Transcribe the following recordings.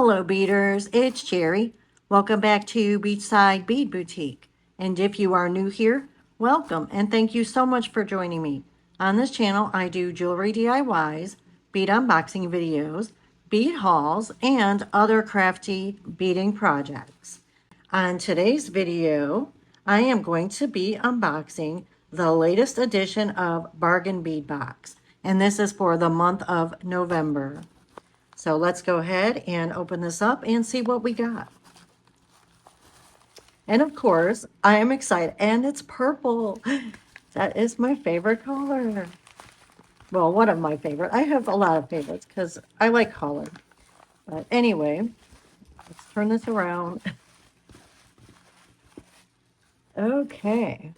Hello beaders, it's Jerry. Welcome back to Beachside Bead Boutique. And if you are new here, welcome and thank you so much for joining me. On this channel, I do jewelry DIYs, bead unboxing videos, bead hauls, and other crafty beading projects. On today's video, I am going to be unboxing the latest edition of Bargain Bead Box. And this is for the month of November. So let's go ahead and open this up and see what we got. And of course, I am excited. And it's purple. That is my favorite color. Well, one of my favorite. I have a lot of favorites because I like color. But anyway, let's turn this around. Okay.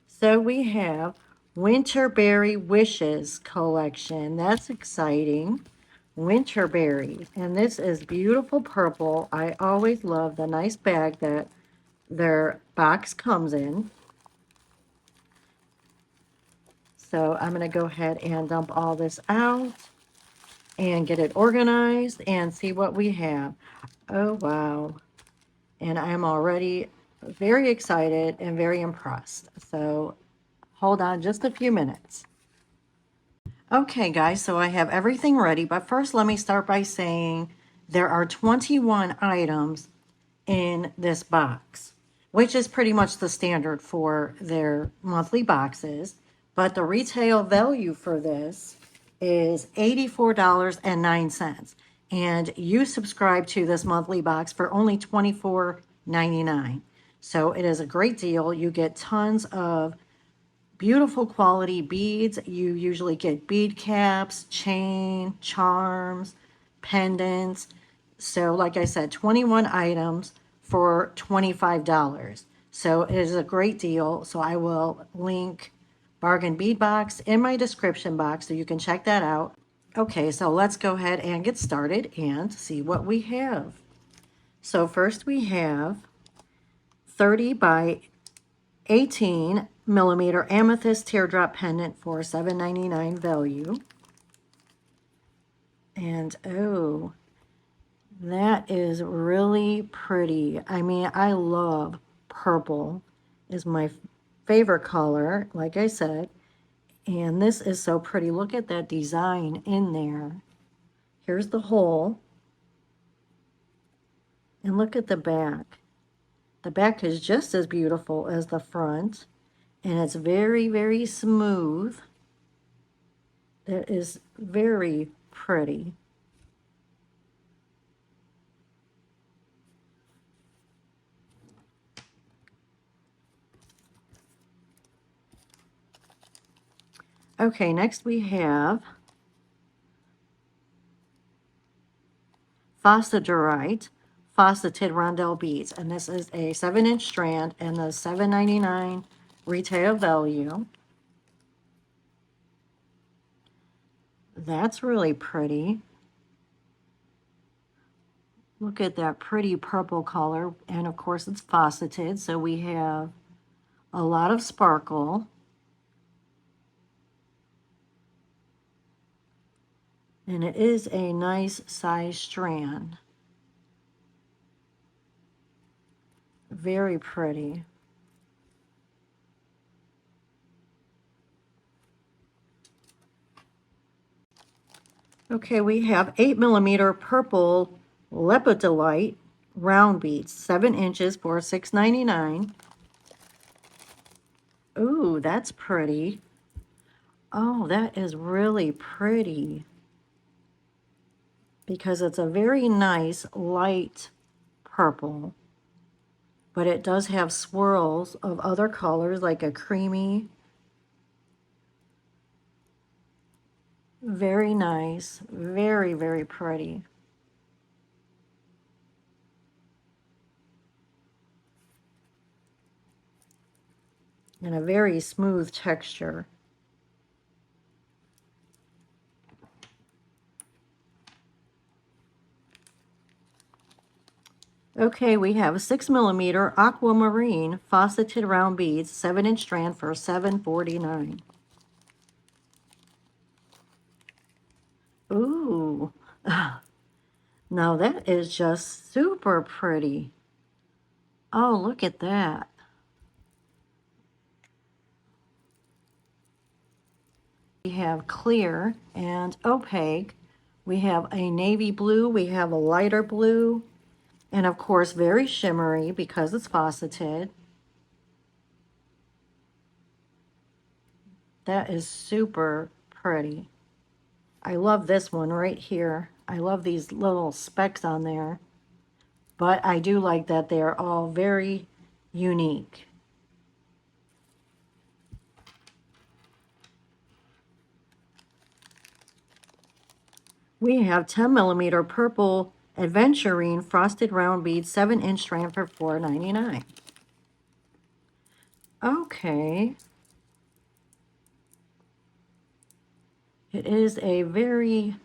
So we have Winterberry Wishes collection. That's exciting. Winterberry, and this is beautiful purple. I always love the nice bag that their box comes in. So I'm going to go ahead and dump all this out and get it organized and see what we have. Oh wow, and I'm already very excited and very impressed. So hold on just a few minutes. Okay guys, so I have everything ready, but first let me start by saying there are 21 items in this box, which is pretty much the standard for their monthly boxes, but the retail value for this is $84.09, and you subscribe to this monthly box for only $24.99. So it is a great deal. You get tons of beautiful quality beads. You usually get bead caps, chain, charms, pendants. So like I said, 21 items for $25. So it is a great deal. So I will link Bargain Bead Box in my description box so you can check that out. Okay, so let's go ahead and get started and see what we have. So first we have 30 by 18 millimeter amethyst teardrop pendant for $7.99 value. And oh, that is really pretty. I mean, I love purple. Is my favorite color, like I said. And this is so pretty. Look at that design in there. Here's the hole. And look at the back. The back is just as beautiful as the front. And it's very, very smooth. It is very pretty. Okay, next we have Faceted rondelle beads, and this is a 7-inch strand and the $7.99 retail value. That's really pretty. Look at that pretty purple color, and of course it's faceted, so we have a lot of sparkle. And it is a nice size strand. Very pretty. Okay, we have 8 millimeter purple lepidolite round beads, 7 inches for $6.99. Ooh, that's pretty. Oh, that is really pretty. Because it's a very nice light purple. But it does have swirls of other colors, like a creamy. Very nice. Very, very pretty. And a very smooth texture. Okay, we have 6 millimeter aquamarine faceted round beads, 7-inch strand for $7.49. Ooh, Now that is just super pretty. Oh, look at that. We have clear and opaque. We have a navy blue. We have a lighter blue. And of course, very shimmery because it's faceted. That is super pretty. I love this one right here. I love these little specks on there. But I do like that they're all very unique. We have 10 millimeter purple aventurine frosted round beads, 7-inch strand for $4.99. Okay. It is a very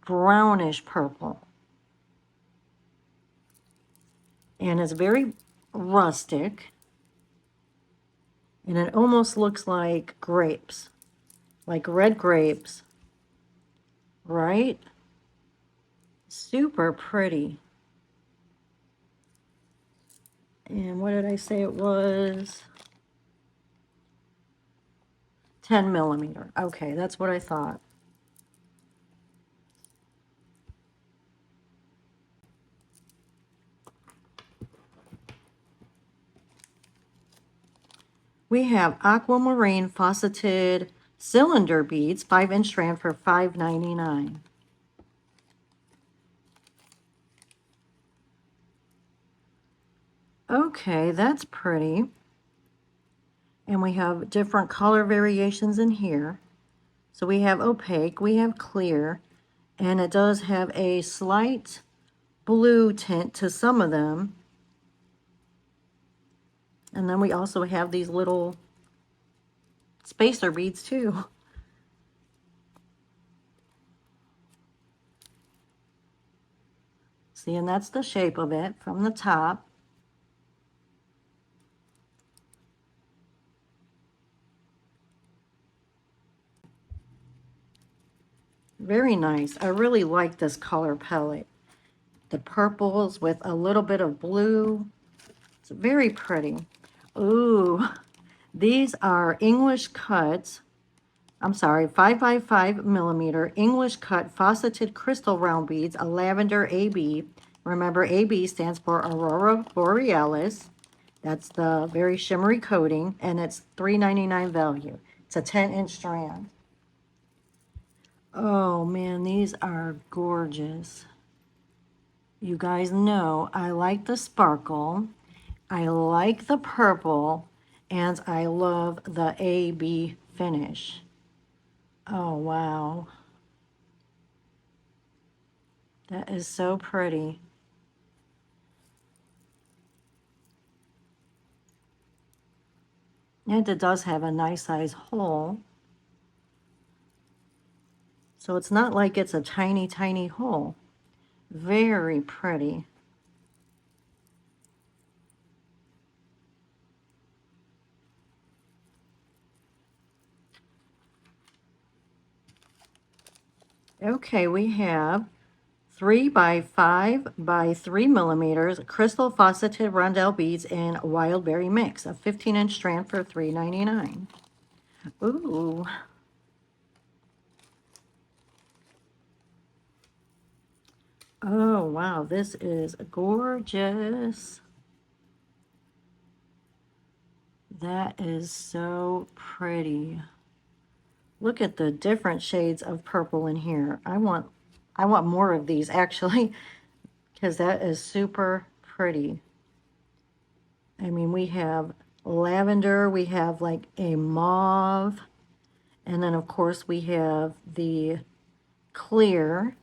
brownish purple. And it's very rustic. And it almost looks like grapes, like red grapes, right? Super pretty. And what did I say it was? 10 millimeter. Okay, that's what I thought. We have aquamarine faceted cylinder beads, 5-inch strand for $5.99. Okay, that's pretty. And we have different color variations in here. So we have opaque, we have clear, and it does have a slight blue tint to some of them. And then we also have these little spacer beads too. See, and that's the shape of it from the top. Very nice. I really like this color palette. The purples with a little bit of blue. It's very pretty. Ooh, these are English cut. I'm sorry, 5 by 5 millimeter English cut faceted crystal round beads, a lavender AB. Remember, AB stands for Aurora Borealis. That's the very shimmery coating, and it's $3.99 value. It's a 10-inch strand. Oh man, these are gorgeous. You guys know I like the sparkle, I like the purple, and I love the AB finish. Oh wow. That is so pretty. And it does have a nice size hole. So it's not like it's a tiny, tiny hole. Very pretty. Okay, we have 3 by 5 by 3 millimeters crystal faceted rondelle beads in wild berry mix, a 15-inch strand for $3.99. Ooh. Oh, wow, this is gorgeous. That is so pretty. Look at the different shades of purple in here. I want more of these actually, because that is super pretty. I mean, we have lavender, we have like a mauve, and then of course we have the clear.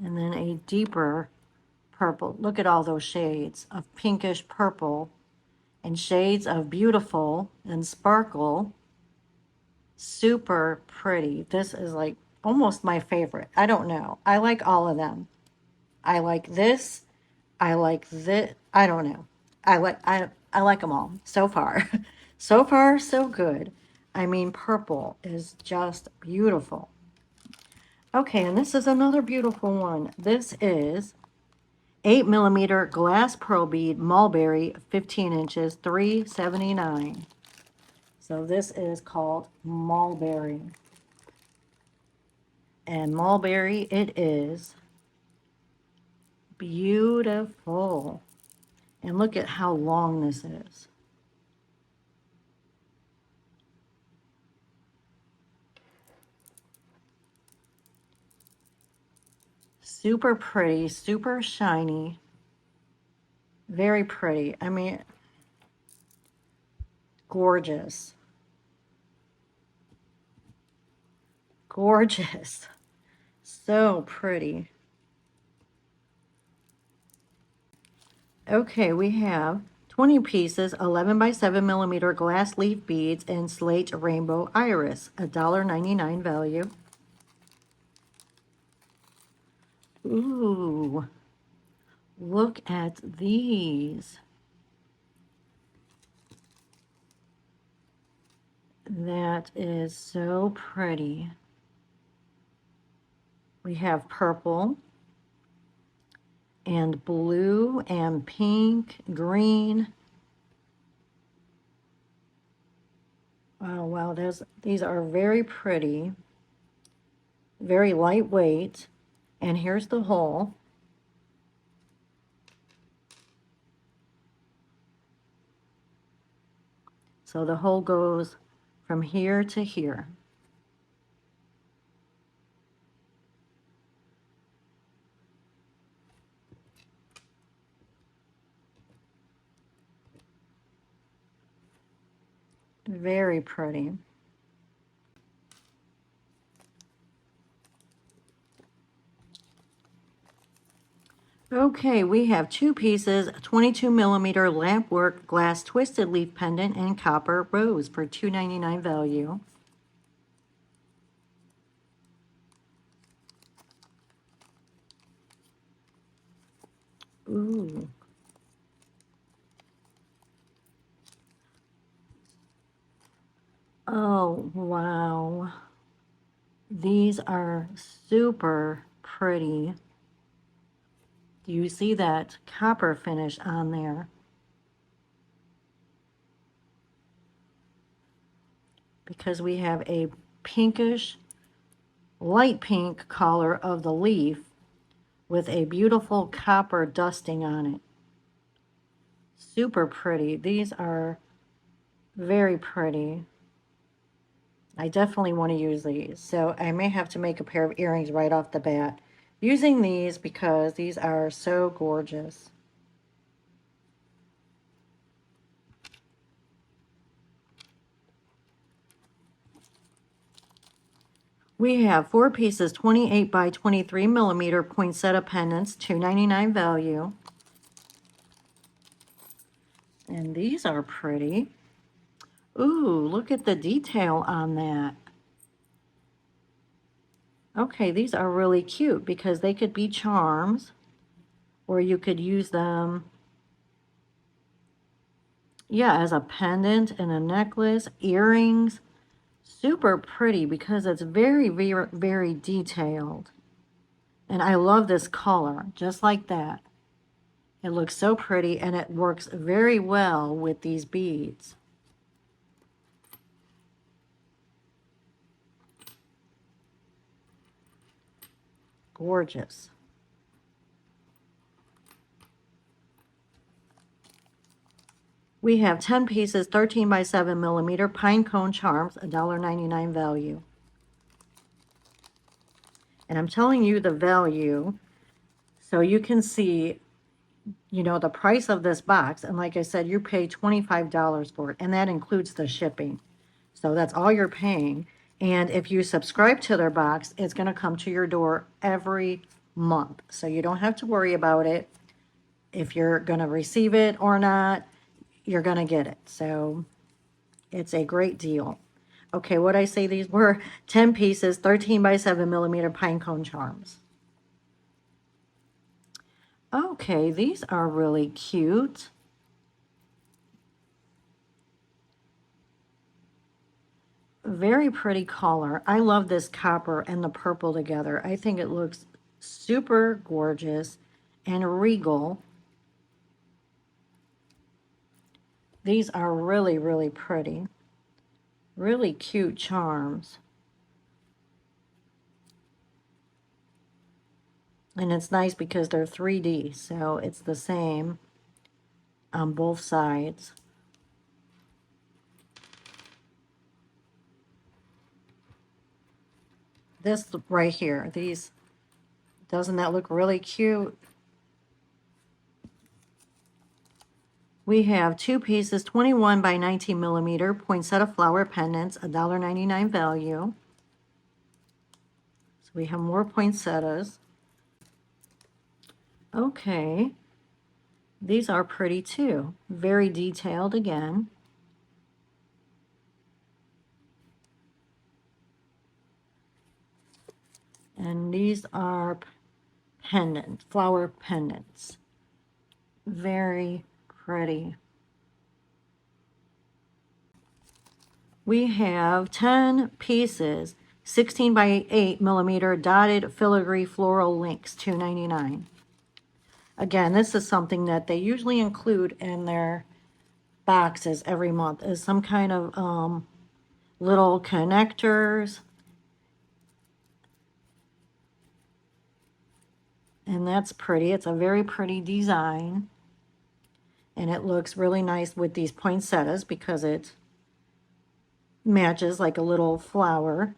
And then a deeper purple. Look at all those shades of pinkish purple and shades of beautiful and sparkle. Super pretty. This is like almost my favorite. I don't know. I like all of them. I like this. I like this. I don't know. I like them all so far. So far, so good. I mean, purple is just beautiful. Okay, and this is another beautiful one. This is 8mm glass pearl bead, mulberry, 15 inches, $3.79. So this is called mulberry. And mulberry it is. Beautiful. And look at how long this is. Super pretty, super shiny. Very pretty. I mean, gorgeous. Gorgeous. So pretty. Okay, we have 20 pieces, 11 by 7mm glass leaf beads in slate rainbow iris, $1.99 value. Ooh, look at these. That is so pretty. We have purple and blue and pink, green. Oh, wow, these are very pretty, very lightweight. And here's the hole. So the hole goes from here to here. Very pretty. Okay, we have 2 pieces, 22mm lamp work glass twisted leaf pendant and copper rose for $2.99 value. Ooh. Oh, wow. These are super pretty. Do you see that copper finish on there? Because we have a pinkish, light pink color of the leaf with a beautiful copper dusting on it. Super pretty. These are very pretty. I definitely want to use these. So I may have to make a pair of earrings right off the bat using these because these are so gorgeous. We have 4 pieces, 28 by 23mm poinsettia pendants, $2.99 value. And these are pretty. Ooh, look at the detail on that. Okay, these are really cute because they could be charms, or you could use them, yeah, as a pendant and a necklace, earrings. Super pretty because it's very, very, very detailed. And I love this color, just like that. It looks so pretty and it works very well with these beads. Gorgeous. We have 10 pieces, 13 by 7mm pine cone charms, $1.99 value. And I'm telling you the value so you can see, you know, the price of this box. And like I said, you pay $25 for it, and that includes the shipping. So that's all you're paying. And if you subscribe to their box, it's going to come to your door every month. So you don't have to worry about it. If you're going to receive it or not, you're going to get it. So it's a great deal. Okay, what I say these were 10 pieces, 13 by 7mm pine cone charms. Okay, these are really cute. very pretty color. I love this copper and the purple together. I think it looks super gorgeous and regal. These are really, really pretty. Really cute charms. And it's nice because they're 3D, so it's the same on both sides. This right here, these, doesn't that look really cute? We have two pieces, 21 by 19 millimeter poinsettia flower pendants, $1.99 value. So we have more poinsettias. Okay, these are pretty too. Very detailed again. And these are pendants, flower pendants. Very pretty. We have 10 pieces, 16 by 8 millimeter dotted filigree floral links, $2.99. Again, this is something that they usually include in their boxes every month, is some kind of little connectors. And that's pretty. It's a very pretty design. And it looks really nice with these poinsettias because it matches like a little flower.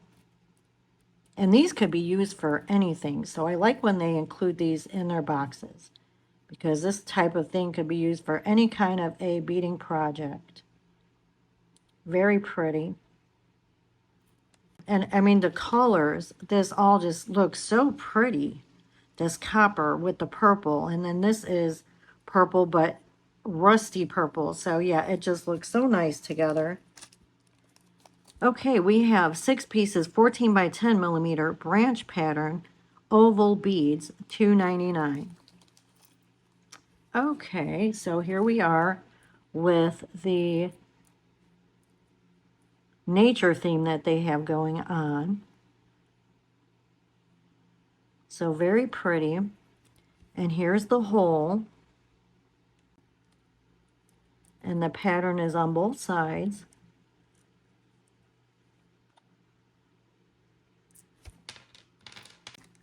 And these could be used for anything. So I like when they include these in their boxes, because this type of thing could be used for any kind of a beading project. Very pretty. And I mean, the colors, this all just looks so pretty. This copper with the purple, and then this is purple, but rusty purple. So yeah, it just looks so nice together. Okay, we have 6 pieces, 14 by 10 millimeter branch pattern, oval beads, $2.99. Okay, so here we are with the nature theme that they have going on. So very pretty. And here's the hole. And the pattern is on both sides.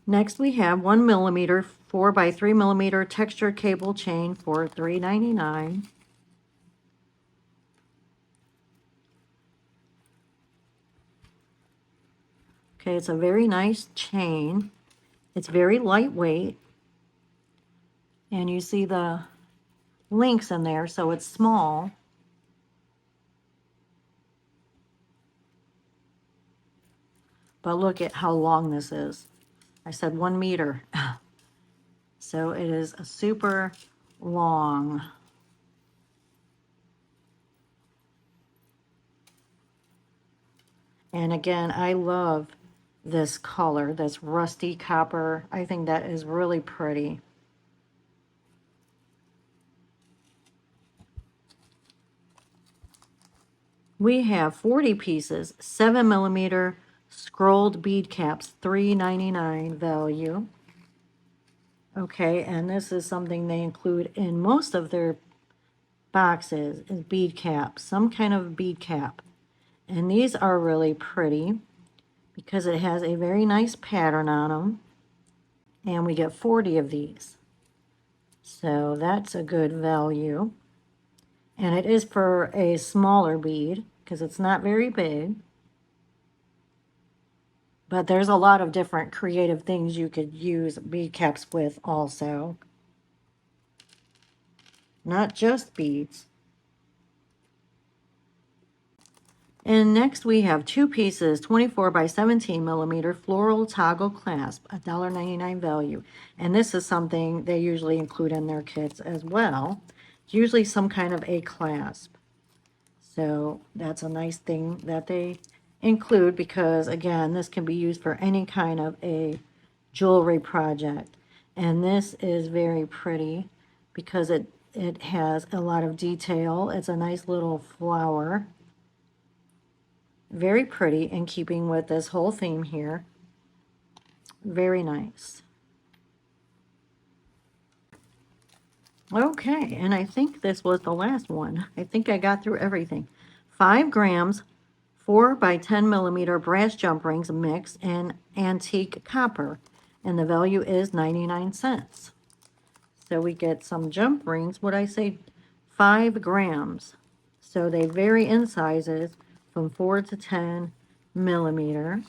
Next we have 1 millimeter 4 by 3 millimeter textured cable chain for $3.99. Okay, it's a very nice chain. It's very lightweight. And you see the links in there, so it's small. But look at how long this is. I said 1 meter. So it is a super long. And again, I love this color, this rusty copper. I think that is really pretty. We have 40 pieces, 7 millimeter scrolled bead caps, $3.99 value. Okay, and this is something they include in most of their boxes, is bead caps, some kind of bead cap. And these are really pretty because it has a very nice pattern on them. And we get 40 of these. So that's a good value. And it is for a smaller bead because it's not very big. But there's a lot of different creative things you could use bead caps with also. Not just beads. And next we have 2 pieces, 24 by 17 millimeter floral toggle clasp, $1.99 value. And this is something they usually include in their kits as well. It's usually some kind of a clasp. So that's a nice thing that they include because, again, this can be used for any kind of a jewelry project. And this is very pretty because it has a lot of detail. It's a nice little flower. Very pretty in keeping with this whole theme here. Very nice. Okay, and I think this was the last one. I think I got through everything. 5 grams, 4 by 10 millimeter brass jump rings mix in antique copper, and the value is 99 cents. So we get some jump rings, what I say, 5 grams. So they vary in sizes from 4 to 10 millimeter.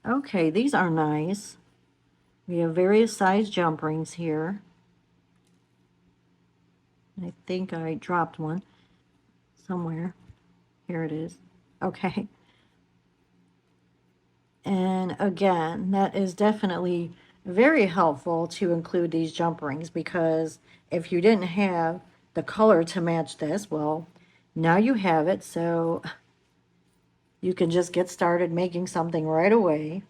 Okay, these are nice. We have various size jump rings here. I think I dropped one somewhere. Here it is. Okay. And again, that is definitely very helpful to include these jump rings, because if you didn't have the color to match this, well, now you have it, so you can just get started making something right away.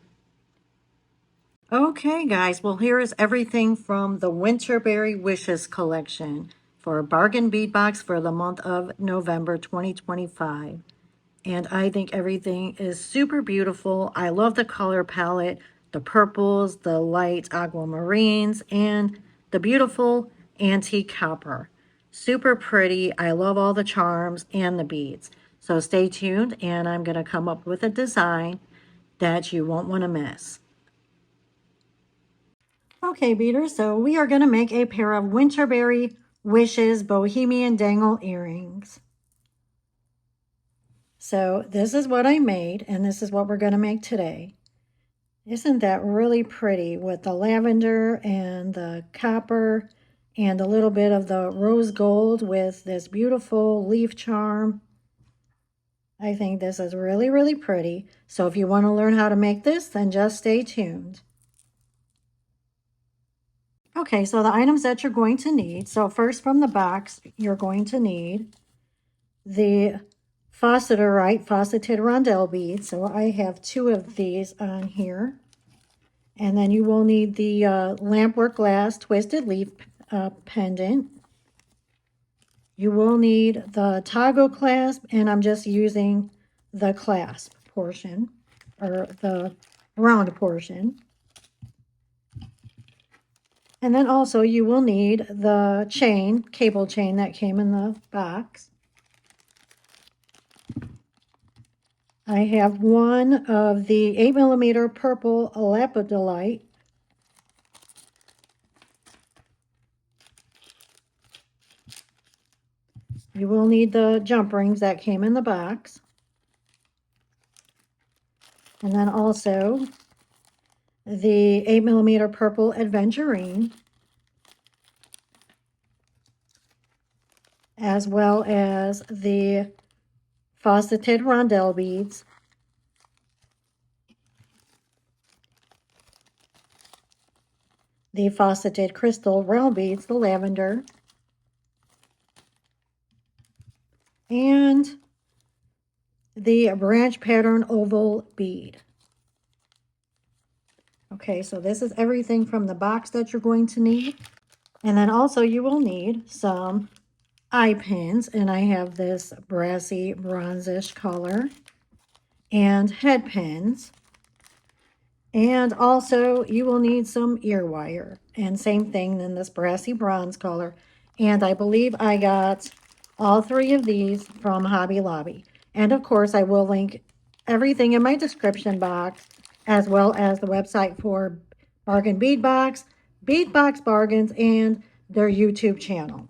Okay, guys, well, here is everything from the Winterberry Wishes collection for Bargain Bead Box for the month of November 2025. And I think everything is super beautiful. I love the color palette, the purples, the light aquamarines, and the beautiful antique copper. Super pretty. I love all the charms and the beads. So stay tuned, and I'm going to come up with a design that you won't want to miss. Okay, beaders, so we are going to make a pair of Winterberry Wishes Bohemian Dangle earrings. So this is what I made, and this is what we're going to make today. Isn't that really pretty with the lavender and the copper and a little bit of the rose gold with this beautiful leaf charm? I think this is really, really pretty. So if you want to learn how to make this, then just stay tuned. Okay, so the items that you're going to need. So first from the box, you're going to need the fauceterite faceted rondelle beads. So I have 2 of these on here. And then you will need the lampwork glass twisted leaf pendant. You will need the toggle clasp, and I'm just using the clasp portion, or the round portion. And then also you will need the chain, cable chain that came in the box. I have one of the 8mm purple lapidolite. You will need the jump rings that came in the box. And then also the 8mm purple aventurine, as well as the faceted rondelle beads, the faceted crystal round beads, the lavender, and the branch pattern oval bead. Okay, so this is everything from the box that you're going to need. And then also you will need some eye pins, and I have this brassy bronzish color, and head pins. And also you will need some ear wire, and same thing in this brassy bronze color. And I believe I got all 3 of these from Hobby Lobby. And of course I will link everything in my description box, as well as the website for Bargain Bead Box, Bead Box Bargains, and their YouTube channel.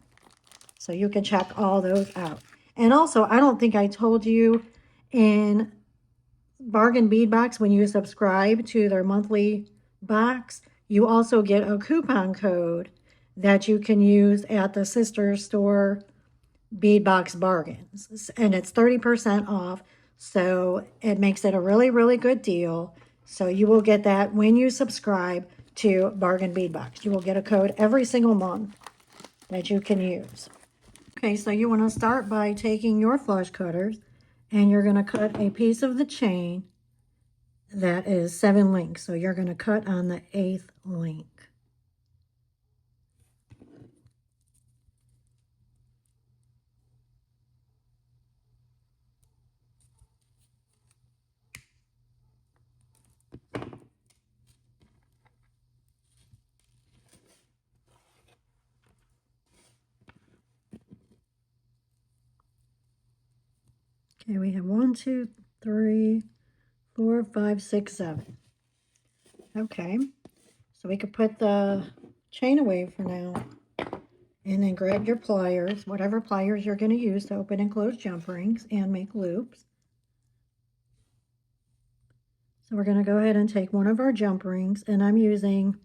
So you can check all those out. And also, I don't think I told you, in Bargain Bead Box, when you subscribe to their monthly box, you also get a coupon code that you can use at the sister store Bead Box Bargains, and it's 30% off. So it makes it a really, really good deal. So you will get that when you subscribe to Bargain Bead Box. You will get a code every single month that you can use. Okay, so you want to start by taking your flush cutters, and you're going to cut a piece of the chain that is 7 links. So you're going to cut on the 8th link. Okay, we have 1, 2, 3, 4, 5, 6, 7. Okay, so we could put the chain away for now. And then grab your pliers, whatever pliers you're going to use to open and close jump rings and make loops. So we're going to go ahead and take one of our jump rings, and I'm using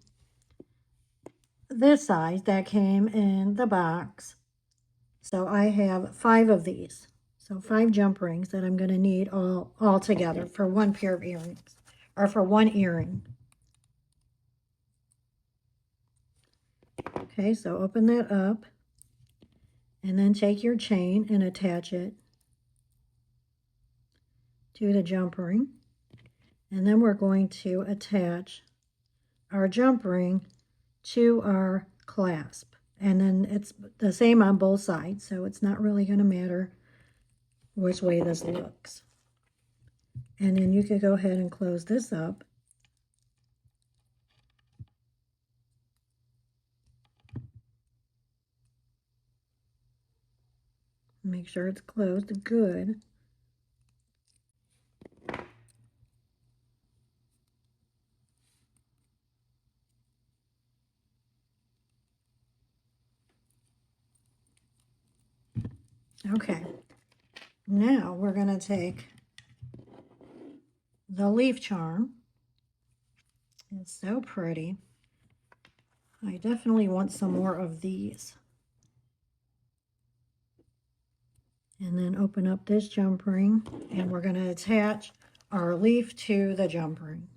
this size that came in the box. So I have 5 of these. So 5 jump rings that I'm going to need all together for one pair of earrings, or for one earring. Okay, so open that up, and then take your chain and attach it to the jump ring. And then we're going to attach our jump ring to our clasp. And then it's the same on both sides, so it's not really going to matter which way this looks. And then you could go ahead and close this up. Make sure it's closed good. Okay, now we're going to take the leaf charm. It's so pretty. I definitely want some more of these. And then open up this jump ring, and we're going to attach our leaf to the jump ring.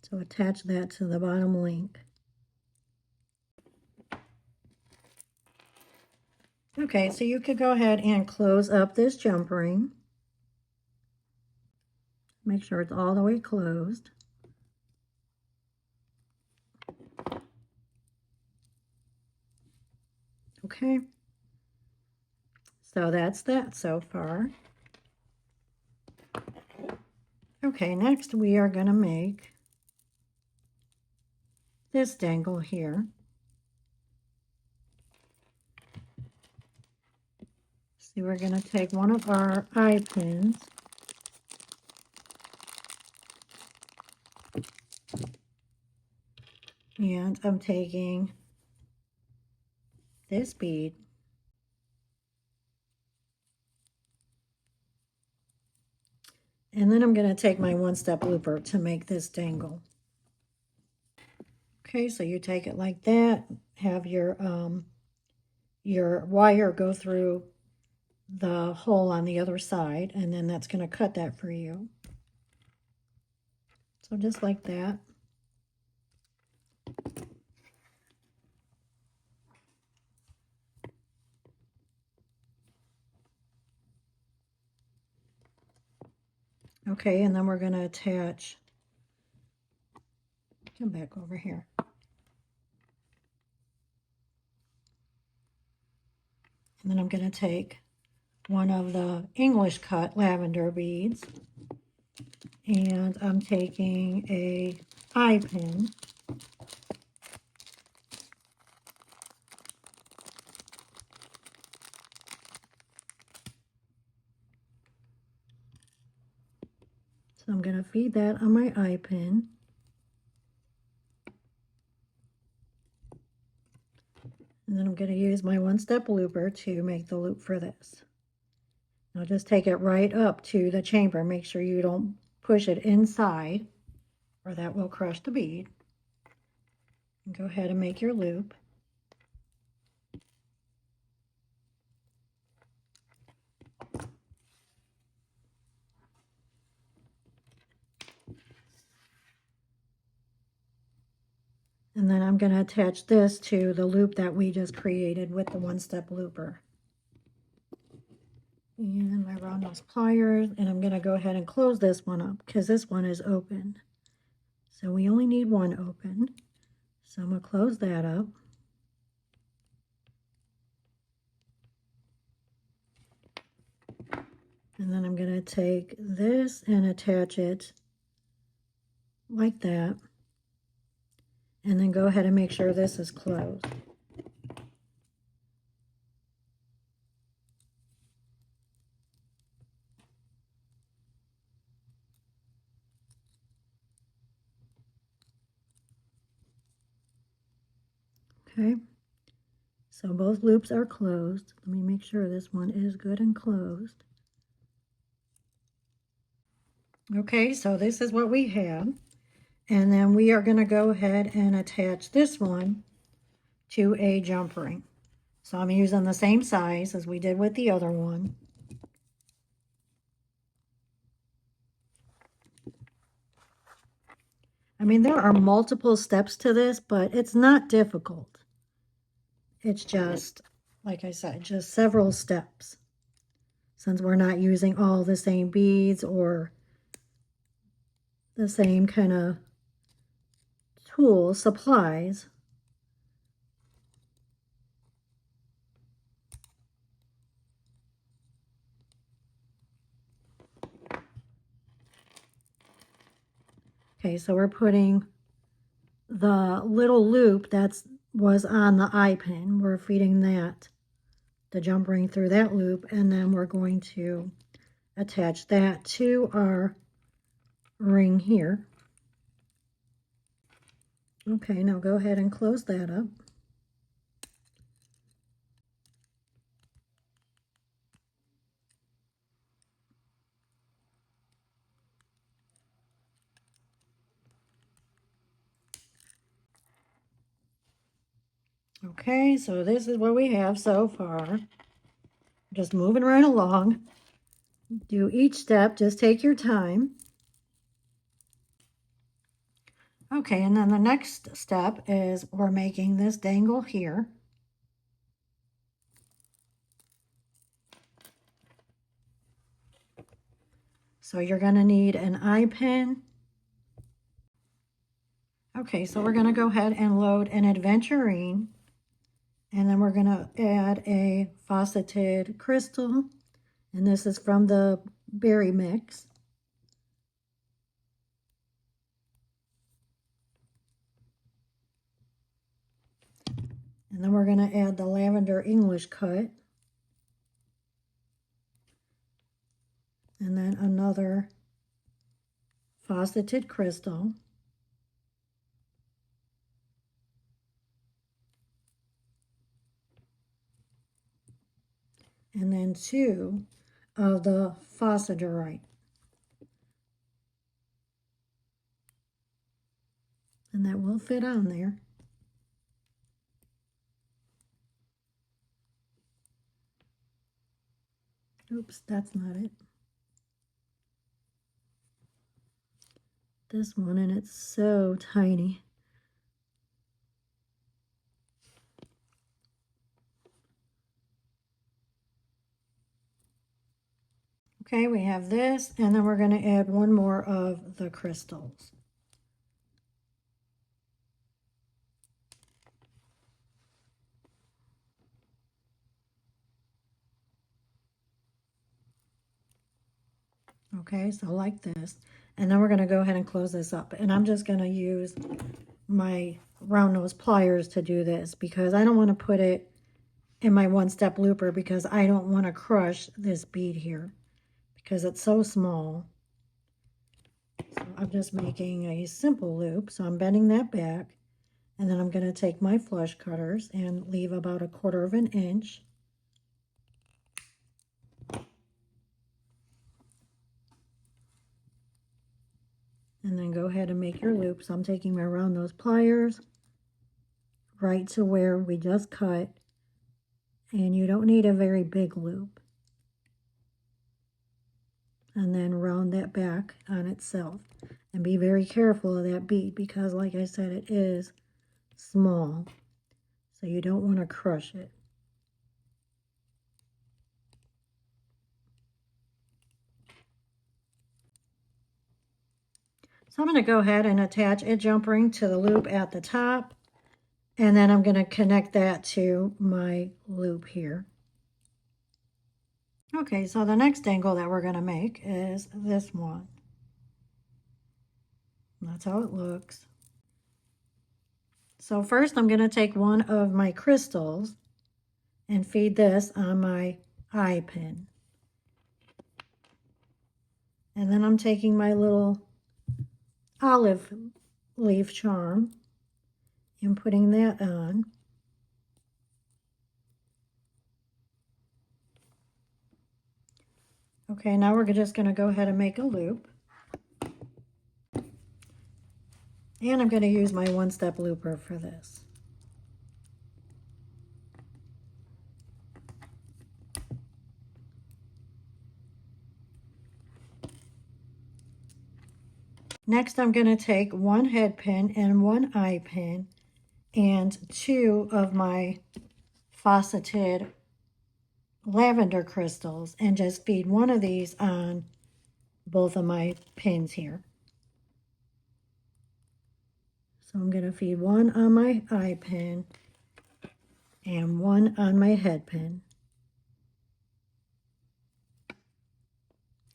So attach that to the bottom link. Okay, so you could go ahead and close up this jump ring. Make sure it's all the way closed. Okay, so that's that so far. Okay, next we are going to make this dangle here. See, we're going to take one of our eye pins, and I'm taking this bead, and then I'm going to take my one-step looper to make this dangle. Okay, so you take it like that, have your wire go through the hole on the other side, and then that's going to cut that for you. So just like that. Okay, and then we're going to attach, come back over here. And then I'm going to take one of the English cut lavender beads, and I'm taking a eye pin, so I'm going to feed that on my eye pin. And then I'm going to use my one-step looper to make the loop for this. Now just take it right up to the chamber. Make sure you don't push it inside, or that will crush the bead. And go ahead and make your loop. And then I'm going to attach this to the loop that we just created with the one-step looper. And I round those pliers, and I'm going to go ahead and close this one up because this one is open. So we only need one open. So I'm going to close that up. And then I'm going to take this and attach it like that. And then go ahead and make sure this is closed. Okay, so both loops are closed. Let me make sure this one is good and closed. Okay, so this is what we have. And then we are going to go ahead and attach this one to a jump ring. So I'm using the same size as we did with the other one. I mean, there are multiple steps to this, but it's not difficult. It's just, like I said, just several steps. Since we're not using all the same beads or the same kind of tools, supplies. Okay, so we're putting the little loop that was on the eye pin. We're feeding that, the jump ring through that loop, and then we're going to attach that to our ring here. Okay, now go ahead and close that up. Okay, so this is what we have so far. Just moving right along. Do each step, just take your time. Okay, and then the next step is we're making this dangle here. So you're going to need an eye pin. Okay, so we're going to go ahead and load an aventurine. And then we're going to add a faceted crystal. And this is from the berry mix. And then we're going to add the lavender English cut. And then another faceted crystal. And then 2 of the faceterite. And that will fit on there. Oops, that's not it. This one, and it's so tiny. Okay, we have this, and then we're going to add one more of the crystals. Okay, so like this. And then we're going to go ahead and close this up. And I'm just going to use my round nose pliers to do this because I don't want to put it in my one-step looper because I don't want to crush this bead here because it's so small. So I'm just making a simple loop. So I'm bending that back. And then I'm going to take my flush cutters and leave about 1/4 of an inch. And then go ahead and make your loop. So I'm taking my round nose pliers right to where we just cut. And you don't need a very big loop. And then round that back on itself. And be very careful of that bead because, like I said, it is small. So you don't want to crush it. So I'm going to go ahead and attach a jump ring to the loop at the top. And then I'm going to connect that to my loop here. Okay, so the next dangle that we're going to make is this one. That's how it looks. So first I'm going to take one of my crystals and feed this on my eye pin. And then I'm taking my little olive leaf charm and putting that on. Okay, now we're just going to go ahead and make a loop. And I'm going to use my one-step looper for this. Next, I'm going to take one head pin and one eye pin and two of my faceted lavender crystals and just feed one of these on both of my pins here. So I'm going to feed one on my eye pin and one on my head pin.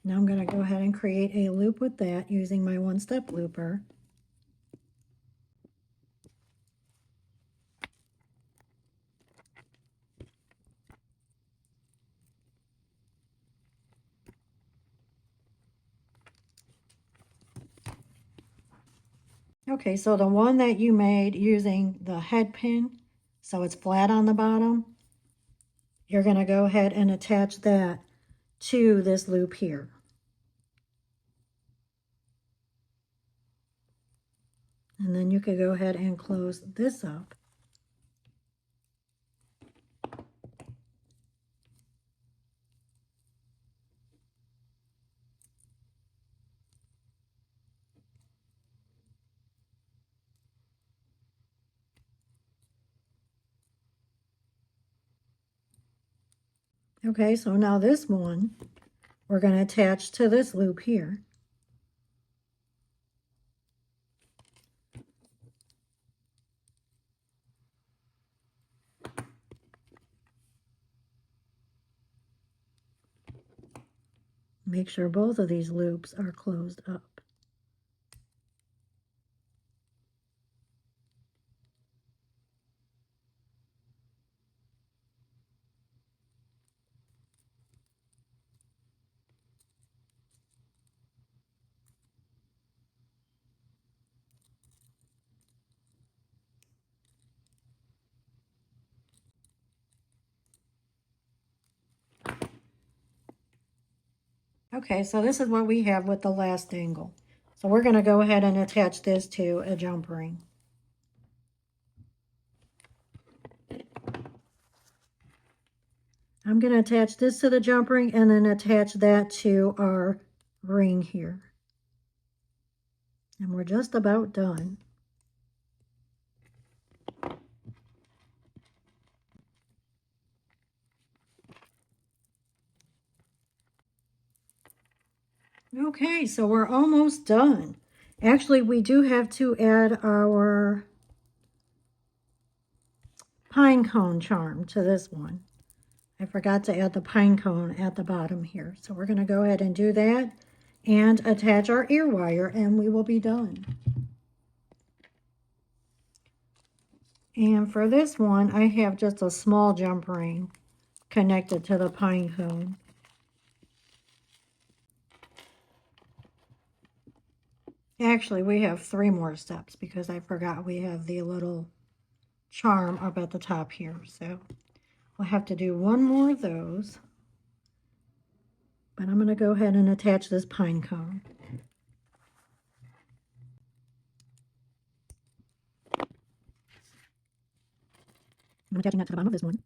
Now I'm going to go ahead and create a loop with that using my one-step looper. Okay, so the one that you made using the head pin, so it's flat on the bottom, you're going to go ahead and attach that to this loop here. And then you could go ahead and close this up. Okay, so now this one, we're going to attach to this loop here. Make sure both of these loops are closed up. Okay, so this is what we have with the last dangle. So we're going to go ahead and attach this to a jump ring. I'm going to attach this to the jump ring and then attach that to our ring here. And we're just about done. Okay, so we're almost done. Actually, we do have to add our pine cone charm to this one. I forgot to add the pine cone at the bottom here. So we're going to go ahead and do that and attach our ear wire and we will be done. And for this one, I have just a small jump ring connected to the pine cone. Actually, we have 3 more steps because I forgot we have the little charm up at the top here. So we'll have to do 1 more of those. But I'm going to go ahead and attach this pine cone. I'm attaching that to the bottom of this one.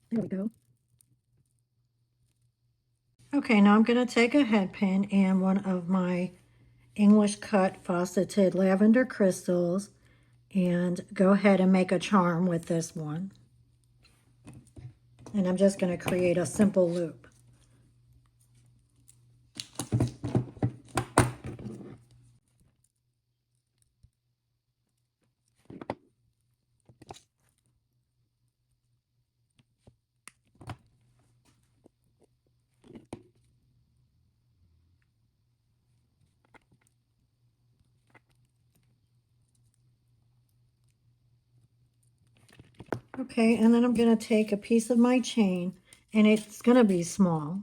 There we go. Okay, now I'm going to take a head pin and one of my English cut faceted lavender crystals and go ahead and make a charm with this one. And I'm just going to create a simple loop. Okay, and then I'm going to take a piece of my chain, and it's going to be small.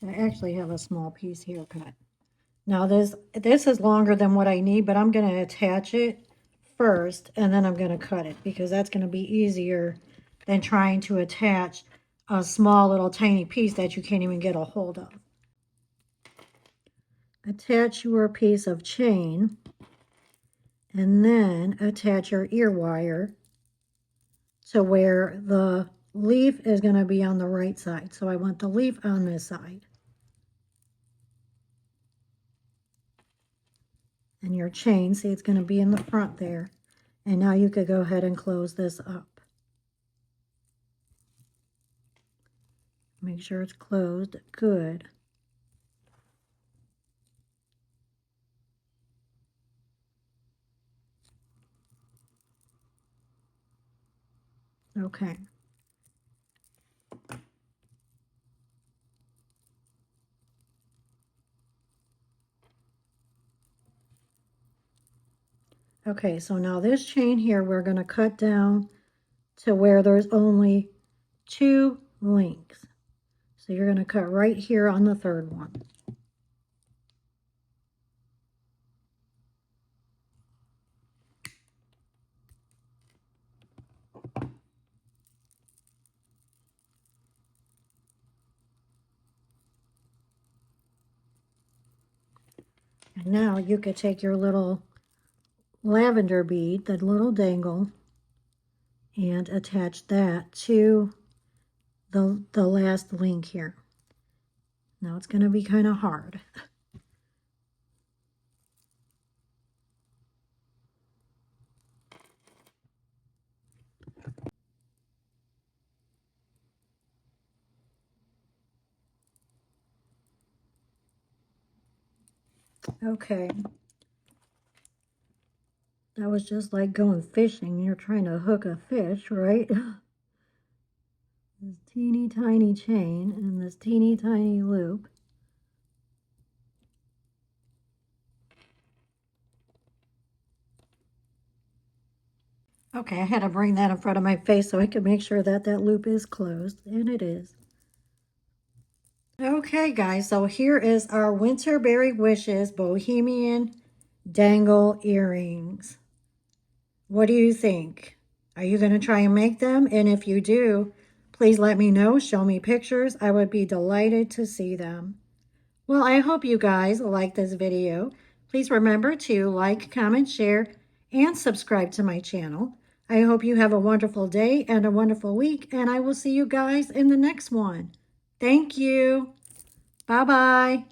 So I actually have a small piece here cut. Now this is longer than what I need, but I'm going to attach it first, and then I'm going to cut it, because that's going to be easier than trying to attach a small little tiny piece that you can't even get a hold of. Attach your piece of chain, and then attach your ear wire to where the leaf is going to be on the right side. So I want the leaf on this side. And your chain, see, it's going to be in the front there. And now you could go ahead and close this up. Make sure it's closed good. Okay. Okay, so now this chain here, we're going to cut down to where there's only 2 links. So you're going to cut right here on the third one. And now you could take your little lavender bead, the little dangle, and attach that to the last link here. Now it's going to be kind of hard. Okay. That was just like going fishing. You're trying to hook a fish, right? This teeny tiny chain and this teeny tiny loop. Okay, I had to bring that in front of my face so I could make sure that that loop is closed, and it is. Okay, guys, so here is our Winterberry Wishes Bohemian Dangle earrings. What do you think? Are you going to try and make them? And if you do, please let me know. Show me pictures. I would be delighted to see them. Well, I hope you guys like this video. Please remember to like, comment, share, and subscribe to my channel. I hope you have a wonderful day and a wonderful week, and I will see you guys in the next one. Thank you. Bye-bye.